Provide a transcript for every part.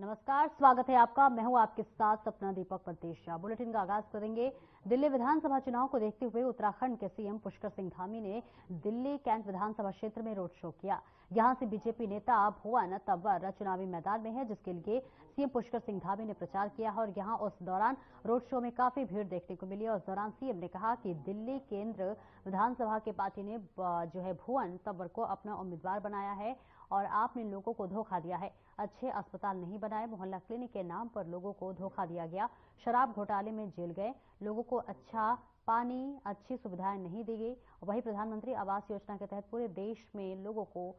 नमस्कार, स्वागत है आपका। मैं हूं आपके साथ सपना दीपक परदेशिया। बुलेटिन का आगाज करेंगे। दिल्ली विधानसभा चुनाव को देखते हुए उत्तराखंड के सीएम पुष्कर सिंह धामी ने दिल्ली कैंट विधानसभा क्षेत्र में रोड शो किया। यहां से बीजेपी नेता भुवन तंवर चुनावी मैदान में है, जिसके लिए सीएम पुष्कर सिंह धामी ने प्रचार किया है और यहां उस दौरान रोड शो में काफी भीड़ देखने को मिली। उस दौरान सीएम ने कहा कि दिल्ली केंद्र विधानसभा के पार्टी ने भुवन तंवर को अपना उम्मीदवार बनाया है और आपने लोगों को धोखा दिया है। अच्छे अस्पताल नहीं बनाए, मोहल्ला क्लिनिक के नाम पर लोगों को धोखा दिया गया, शराब घोटाले में जेल गए, लोगों को अच्छा पानी, अच्छी सुविधाएं नहीं दी गई। वहीं प्रधानमंत्री आवास योजना के तहत पूरे देश में लोगों को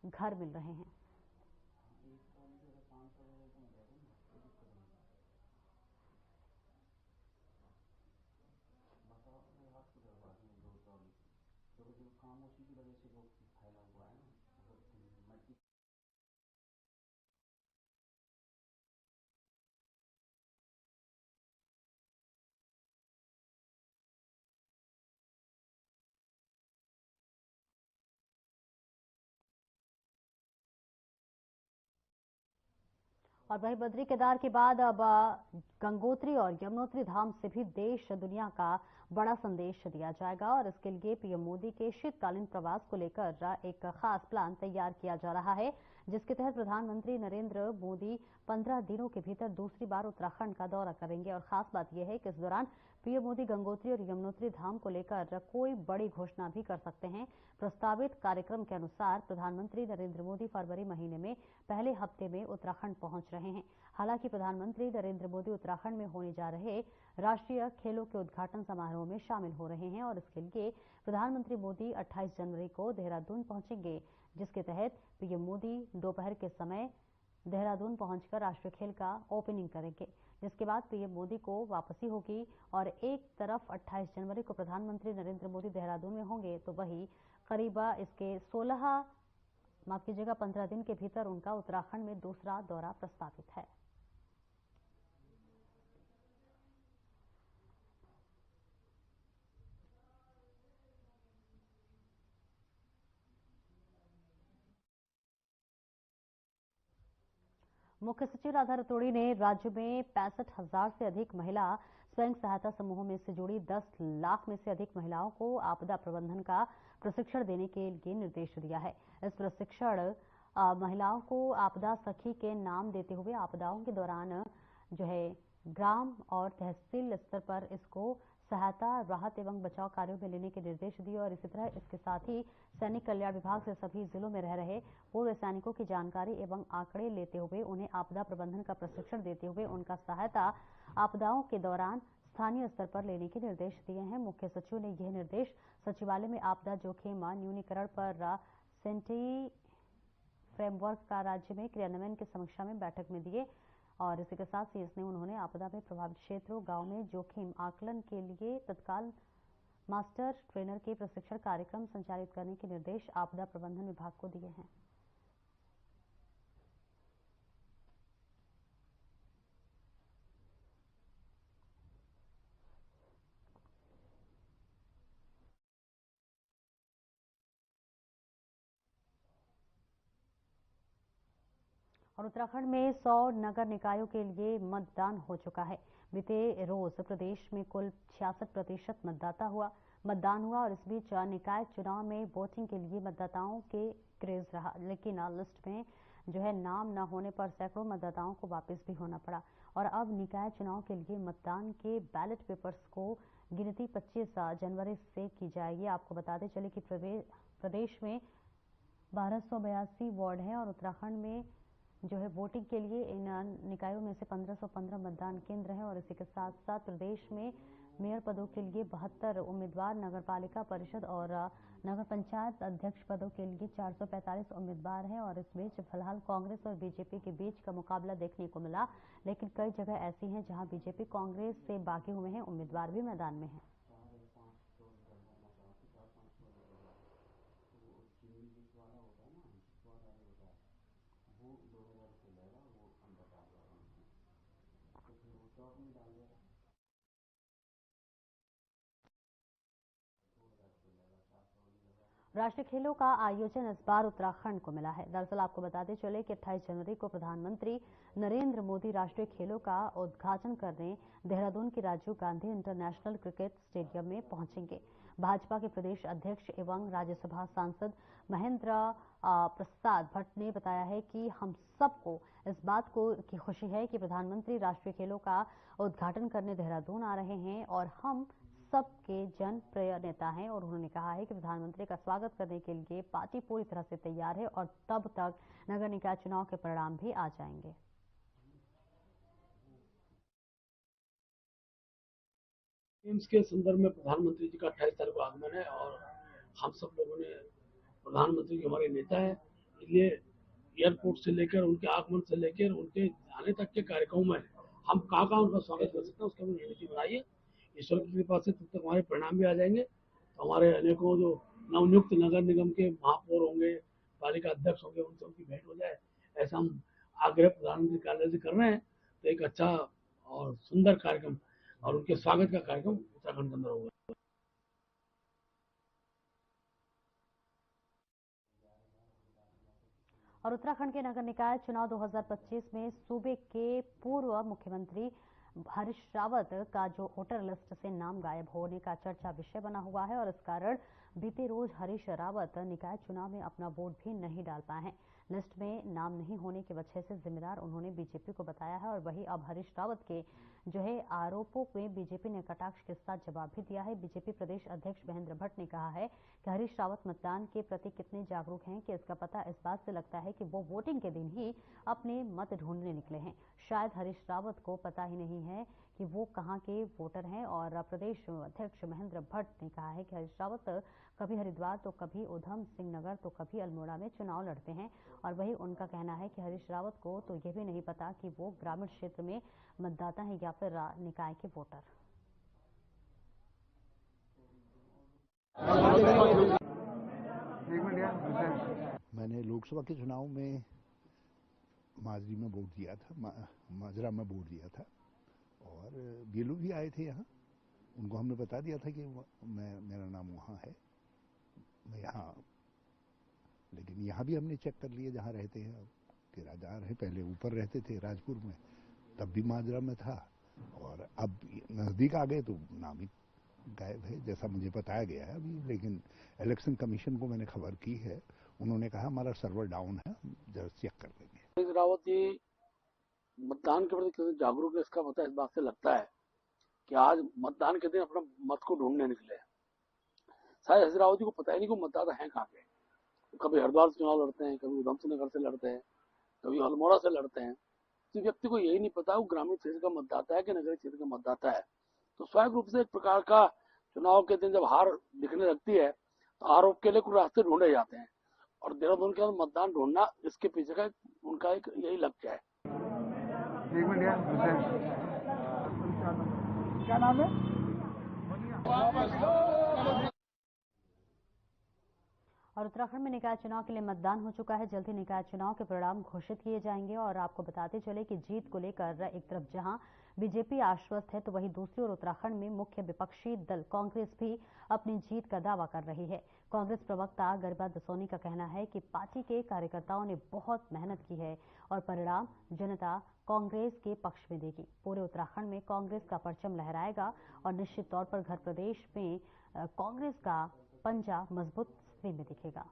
घर मिल रहे हैं। और वहीं बद्री केदार के बाद अब गंगोत्री और यमुनोत्री धाम से भी देश दुनिया का बड़ा संदेश दिया जाएगा और इसके लिए पीएम मोदी के शीतकालीन प्रवास को लेकर एक खास प्लान तैयार किया जा रहा है, जिसके तहत प्रधानमंत्री नरेंद्र मोदी 15 दिनों के भीतर दूसरी बार उत्तराखंड का दौरा करेंगे। और खास बात यह है कि इस दौरान पीएम मोदी गंगोत्री और यमुनोत्री धाम को लेकर कोई बड़ी घोषणा भी कर सकते हैं। प्रस्तावित कार्यक्रम के अनुसार प्रधानमंत्री नरेंद्र मोदी फरवरी महीने में पहले हफ्ते में उत्तराखंड पहुंच रहे हैं। हालांकि प्रधानमंत्री नरेंद्र मोदी उत्तराखंड में होने जा रहे राष्ट्रीय खेलों के उद्घाटन समारोह में शामिल हो रहे हैं और इसके लिए प्रधानमंत्री मोदी 28 जनवरी को देहरादून पहुंचेंगे, जिसके तहत पीएम मोदी दोपहर के समय देहरादून पहुंचकर राष्ट्रीय खेल का ओपनिंग करेंगे, जिसके बाद पीएम मोदी को वापसी होगी। और एक तरफ 28 जनवरी को प्रधानमंत्री नरेंद्र मोदी देहरादून में होंगे, तो वही करीब इसके 15 दिन के भीतर उनका उत्तराखंड में दूसरा दौरा प्रस्तावित है। मुख्य सचिव राधा रतूड़ी ने राज्य में 65,000 से अधिक महिला स्वयं सहायता समूहों में से जुड़ी 10 लाख में से अधिक महिलाओं को आपदा प्रबंधन का प्रशिक्षण देने के लिए निर्देश दिया है। इस प्रशिक्षण महिलाओं को आपदा सखी के नाम देते हुए आपदाओं के दौरान ग्राम और तहसील स्तर पर इसको सहायता, राहत एवं बचाव कार्यों में लेने के निर्देश दिए। और इसी तरह इसके साथ ही सैनिक कल्याण विभाग से सभी जिलों में रह रहे पूर्व सैनिकों की जानकारी एवं आंकड़े लेते हुए उन्हें आपदा प्रबंधन का प्रशिक्षण देते हुए उनका सहायता आपदाओं के दौरान स्थानीय स्तर पर लेने के निर्देश दिए हैं। मुख्य सचिव ने यह निर्देश सचिवालय में आपदा जोखिम न्यूनीकरण पर सेंटी फ्रेमवर्क का राज्य में क्रियान्वयन की समीक्षा में बैठक में दिए। और इसी के साथ सीएस ने उन्होंने आपदा में प्रभावित क्षेत्रों, गांव में जोखिम आकलन के लिए तत्काल मास्टर ट्रेनर के प्रशिक्षण कार्यक्रम संचालित करने के निर्देश आपदा प्रबंधन विभाग को दिए हैं। और उत्तराखंड में 100 नगर निकायों के लिए मतदान हो चुका है। बीते रोज प्रदेश में कुल 66% मतदान हुआ और इस बीच निकाय चुनाव में वोटिंग के लिए मतदाताओं के क्रेज रहा, लेकिन लिस्ट में नाम न होने पर सैकड़ों मतदाताओं को वापस भी होना पड़ा। और अब निकाय चुनाव के लिए मतदान के बैलेट पेपर्स को गिनती 25 जनवरी से की जाएगी। आपको बताते चले कि प्रदेश में 1282 वार्ड हैं और उत्तराखंड में वोटिंग के लिए इन निकायों में से 1515 मतदान केंद्र हैं। और इसी के साथ साथ प्रदेश में मेयर पदों के लिए 72 उम्मीदवार, नगर पालिका परिषद और नगर पंचायत अध्यक्ष पदों के लिए 445 उम्मीदवार हैं। और इस बीच फिलहाल कांग्रेस और बीजेपी के बीच का मुकाबला देखने को मिला, लेकिन कई जगह ऐसी हैं जहां बीजेपी कांग्रेस से बागी हुए हैं, उम्मीदवार भी मैदान में हैं। राष्ट्रीय खेलों का आयोजन इस बार उत्तराखंड को मिला है। दरअसल आपको बताते चले कि 28 जनवरी को प्रधानमंत्री नरेंद्र मोदी राष्ट्रीय खेलों का उद्घाटन करने देहरादून के Rajiv Gandhi international cricket stadium में पहुंचेंगे। भाजपा के प्रदेश अध्यक्ष एवं राज्यसभा सांसद महेंद्र प्रसाद भट्ट ने बताया है कि हम सबको इस बात की खुशी है कि प्रधानमंत्री राष्ट्रीय खेलों का उद्घाटन करने देहरादून आ रहे हैं और हम सबके जनप्रिय नेता हैं। और उन्होंने कहा है कि प्रधानमंत्री का स्वागत करने के लिए पार्टी पूरी तरह से तैयार है और तब तक नगर निकाय चुनाव के परिणाम भी आ जाएंगे। एम्स के संदर्भ में प्रधानमंत्री जी का 28 तारीख को आगमन है और हम सब लोगों ने प्रधानमंत्री जी हमारे नेता है, इसलिए एयरपोर्ट से लेकर उनके आगमन से लेकर उनके आने तक के कार्यक्रमों में हम कहाँ उनका स्वागत कर सकते हैं उसकी हमने रणनीति बनाई है। ईश्वर की कृपा से तब तक हमारे परिणाम भी आ जाएंगे तो हमारे अनेकों जो नवनियुक्त नगर निगम के महापौर होंगे, पालिका अध्यक्ष होंगे, उनसे उनकी भेंट हो जाए, ऐसा हम आग्रह प्रधानमंत्री कार्यालय से कर रहे हैं। तो एक अच्छा और सुंदर कार्यक्रम और उनके स्वागत का कार्यक्रम उत्तराखंड के अंदर होगा। और उत्तराखंड के नगर निकाय चुनाव 2025 में सूबे के पूर्व मुख्यमंत्री हरीश रावत का जो वोटर लिस्ट से नाम गायब होने का चर्चा विषय बना हुआ है और इस कारण बीते रोज हरीश रावत निकाय चुनाव में अपना वोट भी नहीं डाल पाए हैं। लिस्ट में नाम नहीं होने की वजह से जिम्मेदार उन्होंने बीजेपी को बताया है और वही अब हरीश रावत के जो है आरोपों में बीजेपी ने कटाक्ष के साथ जवाब भी दिया है। बीजेपी प्रदेश अध्यक्ष महेंद्र भट्ट ने कहा है कि हरीश रावत मतदान के प्रति कितने जागरूक हैं कि इसका पता इस बात से लगता है कि वो वोटिंग के दिन ही अपने मत ढूंढने निकले हैं। शायद हरीश रावत को पता ही नहीं है कि वो कहां के वोटर हैं। और प्रदेश अध्यक्ष महेंद्र भट्ट ने कहा है कि हरीश रावत कभी हरिद्वार तो कभी उधम सिंह नगर तो कभी अल्मोड़ा में चुनाव लड़ते हैं। और वही उनका कहना है कि हरीश रावत को तो यह भी नहीं पता कि वो ग्रामीण क्षेत्र में मतदाता है या फिर निकाय के वोटर। मैंने लोकसभा के चुनाव में माजरी में वोट दिया था, माजरा में वोट दिया था और बीएलओ भी आए थे यहाँ। उनको हमने बता दिया था कि मेरा नाम वहाँ है, मैं यहाँ, लेकिन यहाँ भी हमने चेक कर लिया जहाँ रहते हैं कि राजा रहे, पहले ऊपर रहते थे राजपुर में, तब भी माजरा में था और अब नजदीक आ गए तो नाम ही गायब है जैसा मुझे बताया गया है अभी। लेकिन इलेक्शन कमीशन को मैंने खबर की है, उन्होंने कहा हमारा सर्वर डाउन है, जरा चेक कर लेंगे। रावत जी मतदान के प्रति कितने जागरूक है इसका पता इस बात से लगता है कि आज मतदान के दिन अपना मत को ढूंढने निकले। शायद हरीश रावत जी को पता ही नहीं कि मतदाता है कहाँ के। कभी हरिद्वार से चुनाव लड़ते हैं, कभी उधमसिंह नगर से लड़ते हैं, कभी अल्मोड़ा से लड़ते हैं। तो व्यक्ति को यही नहीं पता वो ग्रामीण क्षेत्र का मतदाता है कि नगरीय क्षेत्र का मतदाता है। तो स्वाभाविक रूप से एक प्रकार का चुनाव के दिन जब हार दिखने लगती है तो आरोप के लिए कुछ रास्ते ढूंढे जाते हैं और देहरादून के अंदर मतदान ढूंढना इसके पीछे का उनका एक यही लक्ष्य है। क्या नाम है? और उत्तराखंड में निकाय चुनाव के लिए मतदान हो चुका है। जल्द ही निकाय चुनाव के परिणाम घोषित किए जाएंगे। और आपको बताते चले कि जीत को लेकर एक तरफ जहां बीजेपी आश्वस्त है तो वहीं दूसरी ओर उत्तराखंड में मुख्य विपक्षी दल कांग्रेस भी अपनी जीत का दावा कर रही है। कांग्रेस प्रवक्ता गरिमा दसोनी का कहना है कि पार्टी के कार्यकर्ताओं ने बहुत मेहनत की है और परिणाम जनता कांग्रेस के पक्ष में देगी। पूरे उत्तराखंड में कांग्रेस का परचम लहराएगा और निश्चित तौर पर घर प्रदेश में कांग्रेस का पंजा मजबूत स्थिति में दिखेगा।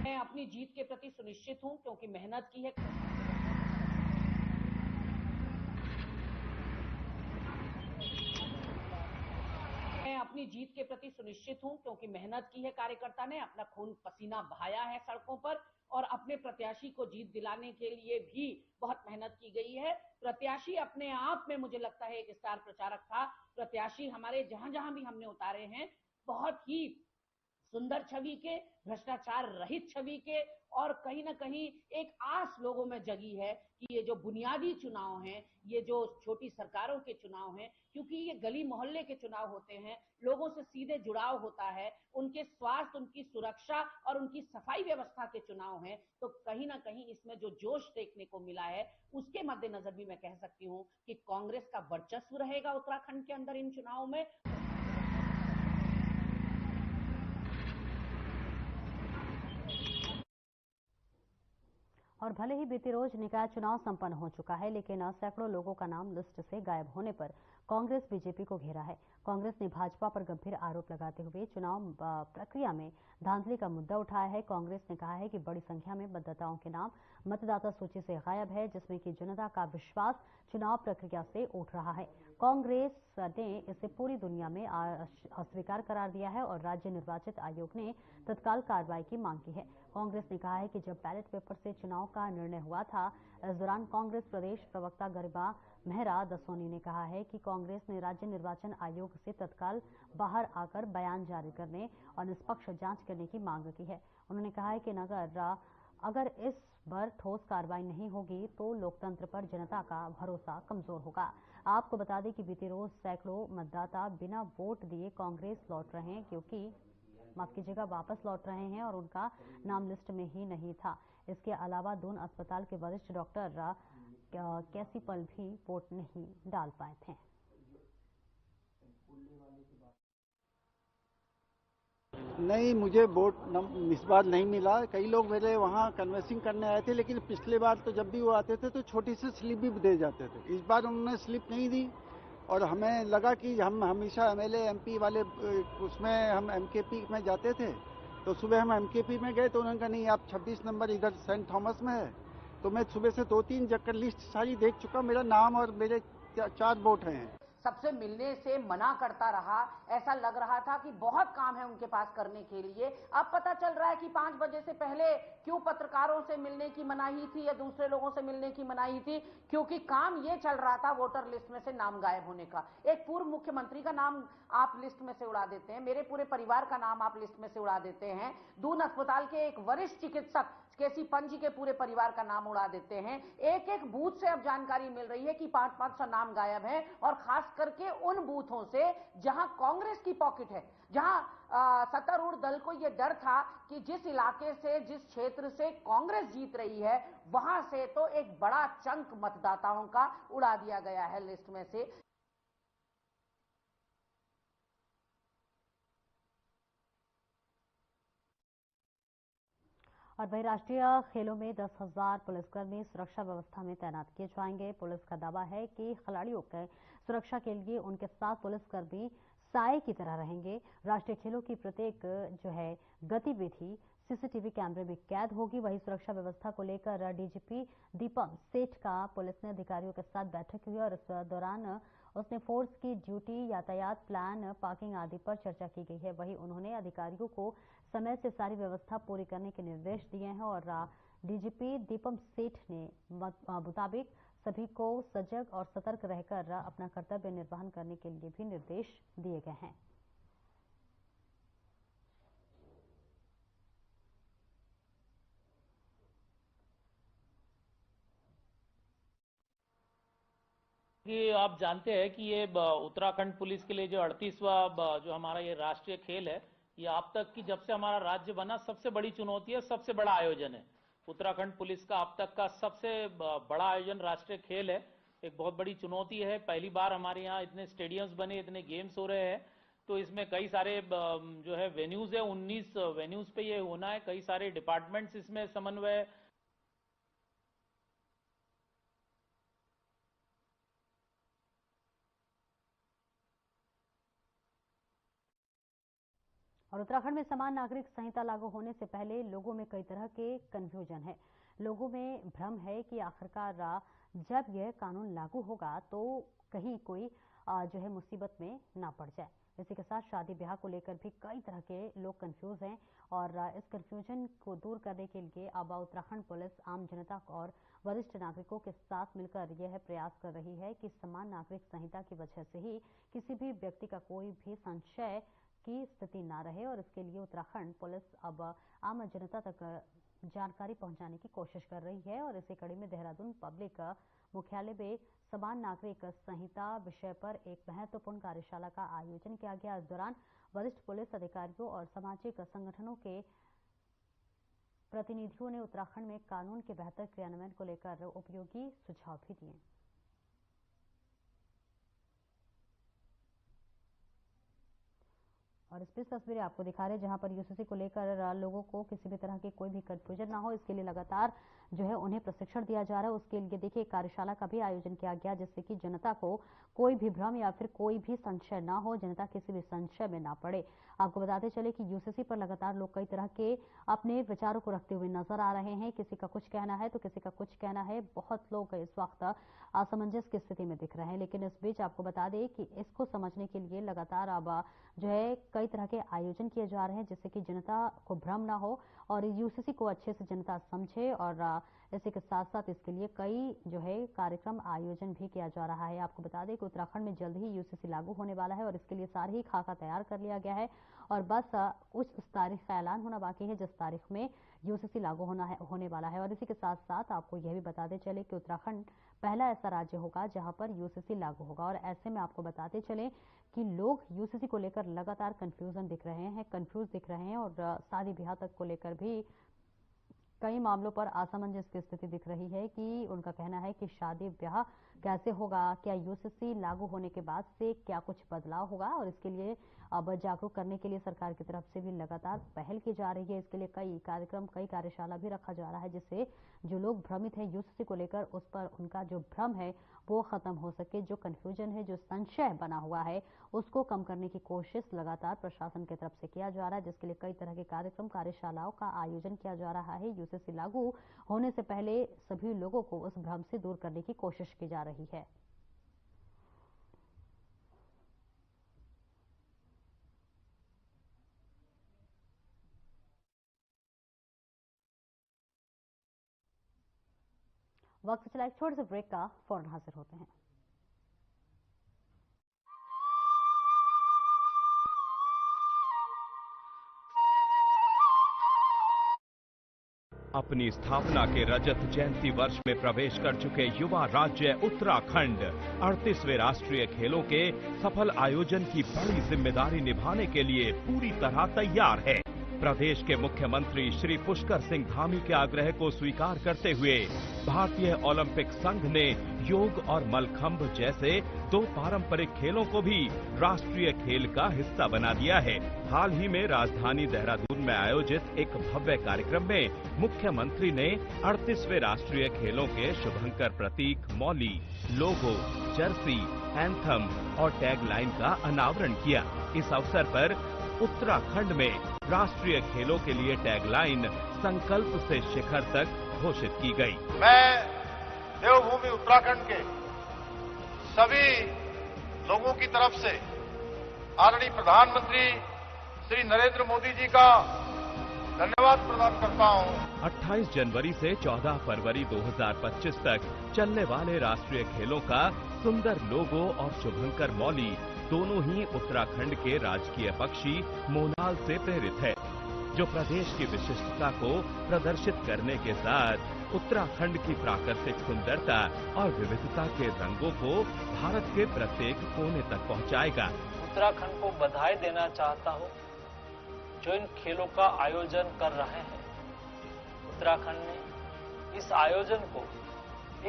मैं अपनी जीत के प्रति सुनिश्चित हूं क्योंकि मेहनत की है। मैं अपनी जीत के प्रति सुनिश्चित हूं क्योंकि मेहनत की है। कार्यकर्ता ने अपना खून पसीना बहाया है सड़कों पर और अपने प्रत्याशी को जीत दिलाने के लिए भी बहुत मेहनत की गई है। प्रत्याशी अपने आप में मुझे लगता है एक स्टार प्रचारक था। प्रत्याशी हमारे जहां जहां भी हमने उतारे हैं बहुत ही सुंदर छवि के, भ्रष्टाचार रहित छवि के, और कहीं ना कहीं एक आस लोगों में जगी है कि ये जो बुनियादी चुनाव हैं, ये जो छोटी सरकारों के चुनाव हैं, क्योंकि ये गली मोहल्ले के चुनाव होते हैं, लोगों से सीधे जुड़ाव होता है, उनके स्वास्थ्य, उनकी सुरक्षा और उनकी सफाई व्यवस्था के चुनाव हैं, तो कहीं ना कहीं इसमें जो जोश देखने को मिला है, उसके मद्देनजर भी मैं कह सकती हूँ कि कांग्रेस का वर्चस्व रहेगा उत्तराखंड के अंदर इन चुनावों में। और भले ही बीते रोज निकाय चुनाव संपन्न हो चुका है, लेकिन सैकड़ों लोगों का नाम लिस्ट से गायब होने पर कांग्रेस बीजेपी को घेरा है। कांग्रेस ने भाजपा पर गंभीर आरोप लगाते हुए चुनाव प्रक्रिया में धांधली का मुद्दा उठाया है। कांग्रेस ने कहा है कि बड़ी संख्या में मतदाताओं के नाम मतदाता सूची से गायब है, जिसमें कि जनता का विश्वास चुनाव प्रक्रिया से उठ रहा है। कांग्रेस ने इसे पूरी दुनिया में अस्वीकार करार दिया है और राज्य निर्वाचन आयोग ने तत्काल कार्रवाई की मांग की है। कांग्रेस ने कहा है कि जब बैलेट पेपर से चुनाव का निर्णय हुआ था, इस दौरान कांग्रेस प्रदेश प्रवक्ता गरिमा मेहरा दसोनी ने कहा है कि कांग्रेस ने राज्य निर्वाचन आयोग से तत्काल बाहर आकर बयान जारी करने और निष्पक्ष जांच करने की मांग की है। उन्होंने कहा है कि अगर इस पर ठोस कार्रवाई नहीं होगी तो लोकतंत्र पर जनता का भरोसा कमजोर होगा। आपको बता दें कि बीते रोज सैकड़ों मतदाता बिना वोट दिए कांग्रेस लौट रहे हैं, क्योंकि माफ कीजिएगा वापस लौट रहे हैं और उनका नाम लिस्ट में ही नहीं था। इसके अलावा दून अस्पताल के वरिष्ठ डॉक्टर कैसीपल भी वोट नहीं डाल पाए थे। नहीं, मुझे वोट इस बार नहीं मिला। कई लोग मेरे वहाँ कन्वेंसिंग करने आए थे, लेकिन पिछले बार तो जब भी वो आते थे तो छोटी सी स्लिप भी दे जाते थे। इस बार उन्होंने स्लिप नहीं दी और हमें लगा कि हम हमेशा एमएलए एमपी वाले उसमें हम एमकेपी में जाते थे, तो सुबह हम एमकेपी में गए तो उन्होंने कहा नहीं, आप 26 नंबर इधर सेंट थॉमस में है। तो मैं सुबह से 2-3 जगह लिस्ट सारी देख चुका, मेरा नाम और मेरे 4 वोट हैं। सबसे मिलने से मना करता रहा, ऐसा लग रहा था कि बहुत काम है उनके पास करने के लिए। अब पता चल रहा है कि 5 बजे से पहले क्यों पत्रकारों से मिलने की मनाही थी या दूसरे लोगों से मिलने की मनाही थी, क्योंकि काम ये चल रहा था वोटर लिस्ट में से नाम गायब होने का। एक पूर्व मुख्यमंत्री का नाम आप लिस्ट में से उड़ा देते हैं, मेरे पूरे परिवार का नाम आप लिस्ट में से उड़ा देते हैं, दून अस्पताल के एक वरिष्ठ चिकित्सक केसी पंजी के पूरे परिवार का नाम उड़ा देते हैं। एक एक बूथ से अब जानकारी मिल रही है कि 500 नाम गायब हैं, और खास करके उन बूथों से जहां कांग्रेस की पॉकेट है, जहां सत्तारूढ़ दल को यह डर था कि जिस इलाके से, जिस क्षेत्र से कांग्रेस जीत रही है, वहां से तो एक बड़ा चंक मतदाताओं का उड़ा दिया गया है लिस्ट में से। और वही राष्ट्रीय खेलों में 10,000 पुलिसकर्मी सुरक्षा व्यवस्था में तैनात किए जाएंगे। पुलिस का दावा है कि खिलाड़ियों के सुरक्षा के लिए उनके साथ पुलिसकर्मी साए की तरह रहेंगे। राष्ट्रीय खेलों की प्रत्येक गतिविधि सीसीटीवी कैमरे में कैद होगी। वही सुरक्षा व्यवस्था को लेकर डीजीपी दीपम सेठ का पुलिस ने अधिकारियों के साथ बैठक हुई और इस दौरान उसने फोर्स की ड्यूटी, यातायात प्लान, पार्किंग आदि पर चर्चा की गई है। वहीं उन्होंने अधिकारियों को समय से सारी व्यवस्था पूरी करने के निर्देश दिए हैं और डीजीपी दीपम सेठ ने मुताबिक सभी को सजग और सतर्क रहकर अपना कर्तव्य निर्वहन करने के लिए भी निर्देश दिए गए हैं। कि आप जानते हैं कि ये उत्तराखंड पुलिस के लिए जो 38वां जो हमारा ये राष्ट्रीय खेल है, ये अब तक की जब से हमारा राज्य बना सबसे बड़ी चुनौती है, सबसे बड़ा आयोजन है। उत्तराखंड पुलिस का अब तक का सबसे बड़ा आयोजन राष्ट्रीय खेल है, एक बहुत बड़ी चुनौती है। पहली बार हमारे यहाँ इतने स्टेडियम्स बने, इतने गेम्स हो रहे हैं, तो इसमें कई सारे जो है वेन्यूज है, 19 वेन्यूज पे ये होना है। कई सारे डिपार्टमेंट्स इसमें समन्वय और उत्तराखंड में समान नागरिक संहिता लागू होने से पहले लोगों में कई तरह के कंफ्यूजन है। लोगों में भ्रम है कि आखिरकार जब यह कानून लागू होगा तो कहीं कोई जो है मुसीबत में ना पड़ जाए। इसी के साथ शादी ब्याह को लेकर भी कई तरह के लोग कंफ्यूज हैं और इस कंफ्यूजन को दूर करने के लिए अब उत्तराखंड पुलिस आम जनता और वरिष्ठ नागरिकों के साथ मिलकर यह प्रयास कर रही है कि समान नागरिक संहिता की वजह से ही किसी भी व्यक्ति का कोई भी संशय की स्थिति ना रहे और इसके लिए उत्तराखंड पुलिस अब आम जनता तक जानकारी पहुंचाने की कोशिश कर रही है। और इसी कड़ी में देहरादून पब्लिक मुख्यालय में समान नागरिक संहिता विषय पर एक महत्वपूर्ण कार्यशाला का आयोजन किया गया। इस दौरान वरिष्ठ पुलिस अधिकारियों और सामाजिक संगठनों के प्रतिनिधियों ने उत्तराखंड में कानून के बेहतर क्रियान्वयन को लेकर उपयोगी सुझाव भी दिए। और इस बीच तस्वीरें आपको दिखा रहे हैं जहां पर यूसीसी को लेकर लोगों को किसी भी तरह की कोई भी कंफ्यूजन ना हो, इसके लिए लगातार जो है उन्हें प्रशिक्षण दिया जा रहा है। उसके लिए देखिए कार्यशाला का भी आयोजन किया गया जिससे कि जनता को कोई भी भ्रम या फिर कोई भी संशय ना हो, जनता किसी भी संशय में ना पड़े। आपको बताते चले कि यूसीसी पर लगातार लोग कई तरह के अपने विचारों को रखते हुए नजर आ रहे हैं। किसी का कुछ कहना है तो किसी का कुछ कहना है। बहुत लोग इस वक्त असमंजस की स्थिति में दिख रहे हैं, लेकिन इस बीच आपको बता दें कि इसको समझने के लिए लगातार अब जो है कई तरह के आयोजन किए जा रहे हैं जिससे कि जनता को भ्रम ना हो और यूसीसी को अच्छे से जनता समझे। और इसी के साथ साथ इसके लिए कई जो है कार्यक्रम आयोजन भी किया जा रहा है। आपको बता दें कि उत्तराखंड में जल्द ही यूसीसी लागू होने वाला है और इसके लिए सारे ही खाका तैयार कर लिया गया है और बस उस तारीख का ऐलान होना बाकी है जिस तारीख में यूसीसी लागू होने वाला है। और इसी के साथ साथ आपको यह भी बताते चले कि उत्तराखंड पहला ऐसा राज्य होगा जहां पर यूसीसी लागू होगा। और ऐसे में आपको बताते चले कि लोग यूसीसी को लेकर लगातार कंफ्यूज दिख रहे हैं और शादी ब्याह तक को लेकर भी कई मामलों पर असमंजस की स्थिति दिख रही है कि उनका कहना है कि शादी ब्याह कैसे होगा, क्या यूसीसी लागू होने के बाद से क्या कुछ बदलाव होगा। और इसके लिए अब जागरूक करने के लिए सरकार की तरफ से भी लगातार पहल की जा रही है। इसके लिए कई कार्यक्रम कई कार्यशाला भी रखा जा रहा है जिससे जो लोग भ्रमित हैं यूसीसी को लेकर उस पर उनका जो भ्रम है वो खत्म हो सके, जो कंफ्यूजन है, जो संशय बना हुआ है उसको कम करने की कोशिश लगातार प्रशासन की तरफ से किया जा रहा है जिसके लिए कई तरह के कार्यक्रम कार्यशालाओं का आयोजन किया जा रहा है। यूसीसी लागू होने से पहले सभी लोगों को उस भ्रम से दूर करने की कोशिश की जा रही है। वक्त चला एक छोटे से ब्रेक का, फौरन हाजिर होते हैं। अपनी स्थापना के रजत जयंती वर्ष में प्रवेश कर चुके युवा राज्य उत्तराखंड 38वें राष्ट्रीय खेलों के सफल आयोजन की बड़ी जिम्मेदारी निभाने के लिए पूरी तरह तैयार है। प्रदेश के मुख्यमंत्री श्री पुष्कर सिंह धामी के आग्रह को स्वीकार करते हुए भारतीय ओलंपिक संघ ने योग और मलखंभ जैसे 2 पारंपरिक खेलों को भी राष्ट्रीय खेल का हिस्सा बना दिया है। हाल ही में राजधानी देहरादून में आयोजित एक भव्य कार्यक्रम में मुख्यमंत्री ने 38वें राष्ट्रीय खेलों के शुभंकर प्रतीक, मौली, लोगो, जर्सी, एंथम और टैगलाइन का अनावरण किया। इस अवसर पर उत्तराखंड में राष्ट्रीय खेलों के लिए टैगलाइन संकल्प से शिखर तक घोषित की गई। मैं देवभूमि उत्तराखंड के सभी लोगों की तरफ से आदरणीय प्रधानमंत्री श्री नरेंद्र मोदी जी का धन्यवाद प्रदान करता हूं। 28 जनवरी से 14 फरवरी 2025 तक चलने वाले राष्ट्रीय खेलों का सुंदर लोगो और शुभंकर मौली दोनों ही उत्तराखंड के राजकीय पक्षी मोनाल से प्रेरित है, जो प्रदेश की विशिष्टता को प्रदर्शित करने के साथ उत्तराखंड की प्राकृतिक सुंदरता और विविधता के रंगों को भारत के प्रत्येक कोने तक पहुंचाएगा। उत्तराखंड को बधाई देना चाहता हूं जो इन खेलों का आयोजन कर रहे हैं। उत्तराखंड ने इस आयोजन को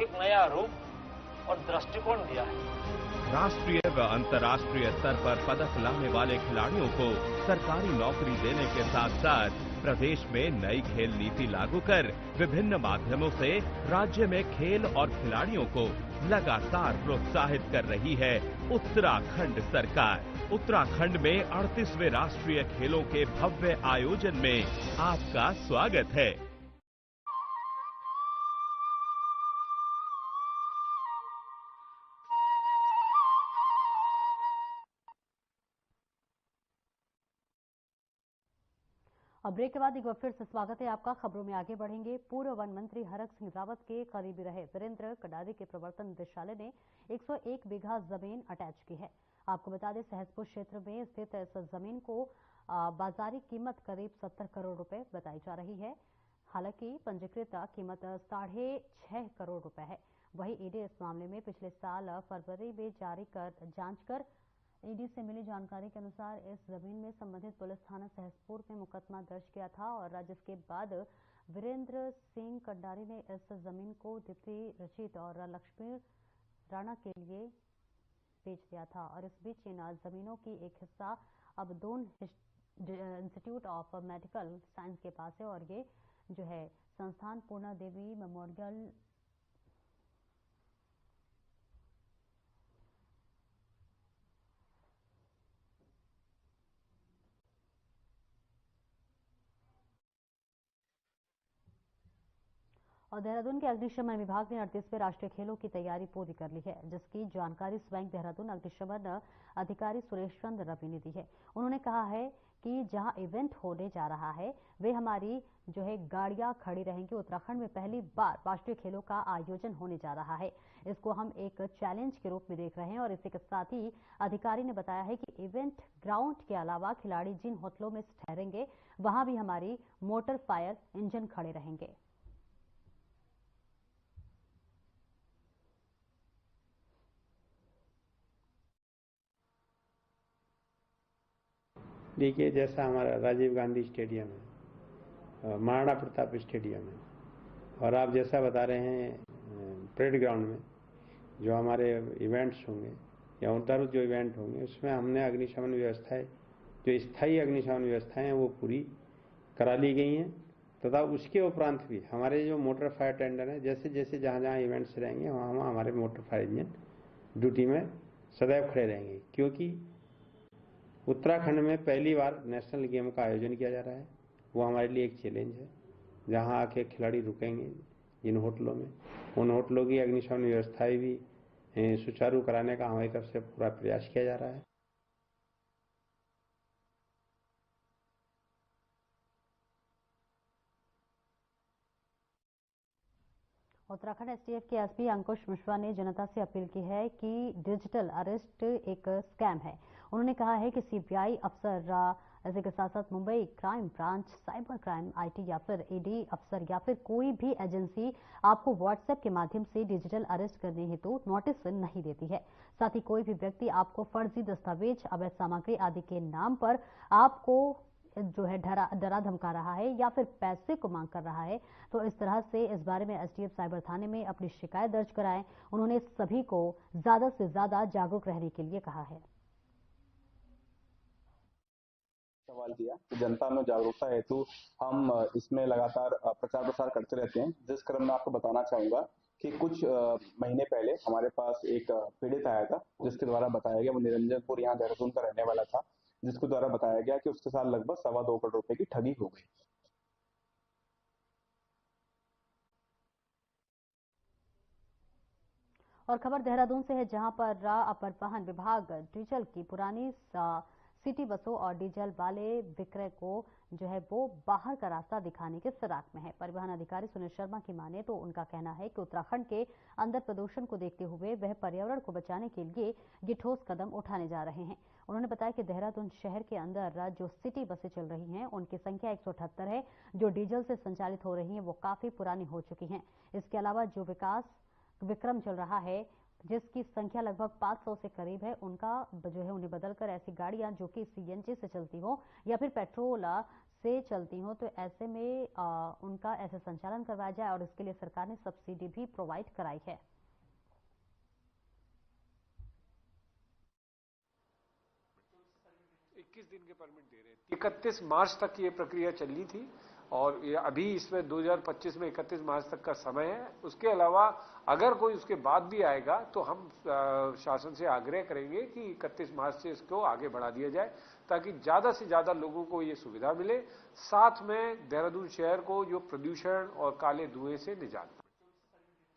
एक नया रूप और दृष्टिकोण दिया है। राष्ट्रीय व अंतर्राष्ट्रीय स्तर पर पदक लाने वाले खिलाड़ियों को सरकारी नौकरी देने के साथ साथ प्रदेश में नई खेल नीति लागू कर विभिन्न माध्यमों से राज्य में खेल और खिलाड़ियों को लगातार प्रोत्साहित कर रही है उत्तराखंड सरकार। उत्तराखंड में 38वें राष्ट्रीय खेलों के भव्य आयोजन में आपका स्वागत है। अब ब्रेक के बाद एक बार फिर से स्वागत है आपका। खबरों में आगे बढ़ेंगे। पूर्व वन मंत्री हरक सिंह रावत के करीबी रहे वीरेंद्र कडारी के प्रवर्तन निदेशालय ने 101 बीघा जमीन अटैच की है। आपको बता दें, सहसपुर क्षेत्र में स्थित इस जमीन को बाजारी कीमत करीब 70 करोड़ रुपए बताई जा रही है। हालांकि पंजीकृत कीमत 6.5 करोड़ रुपए है। वहीं ईडी इस मामले में पिछले साल फरवरी में जांच कर ईडी से मिली जानकारी के अनुसार इस जमीन में संबंधित पुलिस थाना सहसपुर में मुकदमा दर्ज किया था और जिसके बाद वीरेंद्र सिंह कंडारी ने इस जमीन को दीप्ति रचित और लक्ष्मी राणा के लिए बेच दिया था। और इस बीच इन जमीनों की एक हिस्सा अब Doon institute of medical science के पास है और ये जो है संस्थान पूर्णा देवी मेमोरियल और देहरादून के अग्निशमन विभाग ने 38वें राष्ट्रीय खेलों की तैयारी पूरी कर ली है, जिसकी जानकारी स्वयं देहरादून अग्निशमन अधिकारी सुरेश चंद्र रवि ने दी है। उन्होंने कहा है कि जहां इवेंट होने जा रहा है वे हमारी जो है गाड़ियां खड़ी रहेंगी। उत्तराखंड में पहली बार राष्ट्रीय खेलों का आयोजन होने जा रहा है। इसको हम एक चैलेंज के रूप में देख रहे हैं और इसी के साथ ही अधिकारी ने बताया है कि इवेंट ग्राउंड के अलावा खिलाड़ी जिन होटलों में ठहरेंगे वहां भी हमारी मोटर फायर इंजन खड़े रहेंगे। देखिए, जैसा हमारा राजीव गांधी स्टेडियम है, महाराणा प्रताप स्टेडियम है और आप जैसा बता रहे हैं परेड ग्राउंड में जो हमारे इवेंट्स होंगे या उधर जो इवेंट होंगे उसमें हमने अग्निशमन व्यवस्थाएं, जो स्थायी अग्निशमन व्यवस्थाएं हैं वो पूरी करा ली गई हैं तथा उसके उपरांत भी हमारे जो मोटर फायर टेंडर हैं, जैसे जैसे जहाँ जहाँ इवेंट्स रहेंगे वहाँ हमारे मोटर फायर इंजन ड्यूटी में सदैव खड़े रहेंगे, क्योंकि उत्तराखंड में पहली बार नेशनल गेम का आयोजन किया जा रहा है। वो हमारे लिए एक चैलेंज है। जहां आके खिलाड़ी रुकेंगे जिन होटलों में, उन होटलों की अग्निशमन व्यवस्थाएं भी सुचारू कराने का हमारी तरफ से पूरा प्रयास किया जा रहा है। उत्तराखंड एसटीएफ के एसपी अंकुश मिश्रा ने जनता से अपील की है कि डिजिटल अरेस्ट एक स्कैम है। उन्होंने कहा है कि सीबीआई अफसर, इसी के साथ साथ Mumbai crime branch, cyber crime, IT या फिर ईडी अफसर या फिर कोई भी एजेंसी आपको व्हाट्सएप के माध्यम से डिजिटल अरेस्ट करने हेतु नोटिस नहीं देती है। साथ ही कोई भी व्यक्ति आपको फर्जी दस्तावेज, अवैध सामग्री आदि के नाम पर आपको जो है डरा धमका रहा है या फिर पैसे को मांग कर रहा है, तो इस तरह से इस बारे में एसटीएफ साइबर थाने में अपनी शिकायत दर्ज कराएं। उन्होंने सभी को ज्यादा से ज्यादा जागरूक रहने के लिए कहा है। सवाल किया तो जनता में जागरूकता हेतु हम इसमें लगातार प्रचार प्रसार करते रहते हैं। जिस क्रम में आपको बताना चाहूंगा कि कुछ महीने पहले हमारे पास एक पीड़ित आया था, जिसके द्वारा बताया गया, वो निरंजनपुर यहाँ देहरादून का रहने वाला था, जिसके द्वारा बताया गया कि उसके साथ लगभग 2.25 करोड़ रुपए की ठगी हो गई। और खबर देहरादून से है, जहां पर परिवहन विभाग डीजल की पुरानी सिटी बसों और डीजल वाले विक्रय को जो है वो बाहर का रास्ता दिखाने के फिराक में है। परिवहन अधिकारी सुनील शर्मा की माने तो उनका कहना है कि उत्तराखंड के अंदर प्रदूषण को देखते हुए वह पर्यावरण को बचाने के लिए ये ठोस कदम उठाने जा रहे हैं। उन्होंने बताया कि देहरादून शहर के अंदर जो सिटी बसें चल रही हैं उनकी संख्या 178 है। जो डीजल से संचालित हो रही हैं वो काफी पुरानी हो चुकी हैं। इसके अलावा जो विकास विक्रम चल रहा है, जिसकी संख्या लगभग 500 से करीब है, उनका जो है उन्हें बदलकर ऐसी गाड़ियां जो कि सीएनजी से चलती हो या फिर पेट्रोल से चलती हो, तो ऐसे में उनका ऐसे संचालन करवाया जाए और इसके लिए सरकार ने सब्सिडी भी प्रोवाइड कराई है। दिन के परमिट दे रहे हैं। 31 मार्च तक ये प्रक्रिया चलनी थी और ये अभी इसमें 2025 में 31 मार्च तक का समय है। उसके अलावा अगर कोई उसके बाद भी आएगा तो हम शासन से आग्रह करेंगे कि 31 मार्च से इसको आगे बढ़ा दिया जाए, ताकि ज्यादा से ज्यादा लोगों को ये सुविधा मिले, साथ में देहरादून शहर को जो प्रदूषण और काले धुएं से निजात।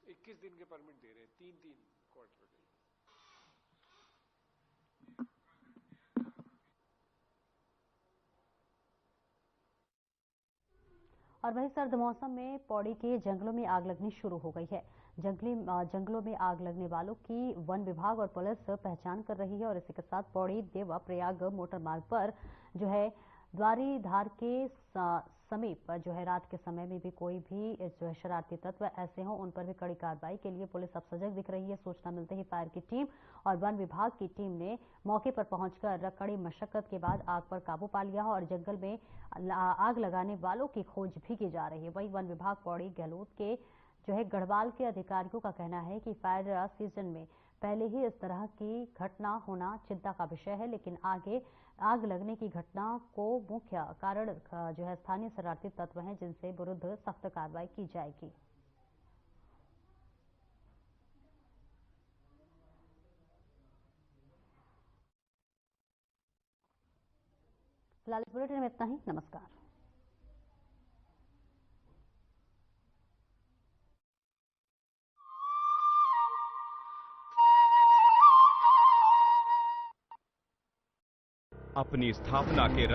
21 दिन के परमिट दे रहे हैं, 3-3 क्वार्टर। और वही सर्द मौसम में पौड़ी के जंगलों में आग लगनी शुरू हो गई है, जंगलों में आग लगने वालों की वन विभाग और पुलिस पहचान कर रही है और इसी के साथ पौड़ी देवा प्रयाग मोटर मार्ग पर जो है द्वारीधार के समीप जो है रात के समय में भी कोई भी जो है शरारती तत्व ऐसे हों उन पर भी कड़ी कार्रवाई के लिए पुलिस अब सजग दिख रही है। सूचना मिलते ही फायर की टीम और वन विभाग की टीम ने मौके पर पहुंचकर कड़ी मशक्कत के बाद आग पर काबू पा लिया और जंगल में आग लगाने वालों की खोज भी की जा रही है। वहीं वन विभाग पौड़ी गहलोत के जो है गढ़वाल के अधिकारियों का कहना है कि फायर सीजन में पहले ही इस तरह की घटना होना चिंता का विषय है, लेकिन आगे आग लगने की घटना को मुख्य कारण जो है स्थानीय शरारती तत्व हैं, जिनसे विरुद्ध सख्त कार्रवाई की जाएगी। फिलहाल इस बुलेटिन में इतना ही। नमस्कार। अपनी स्थापना के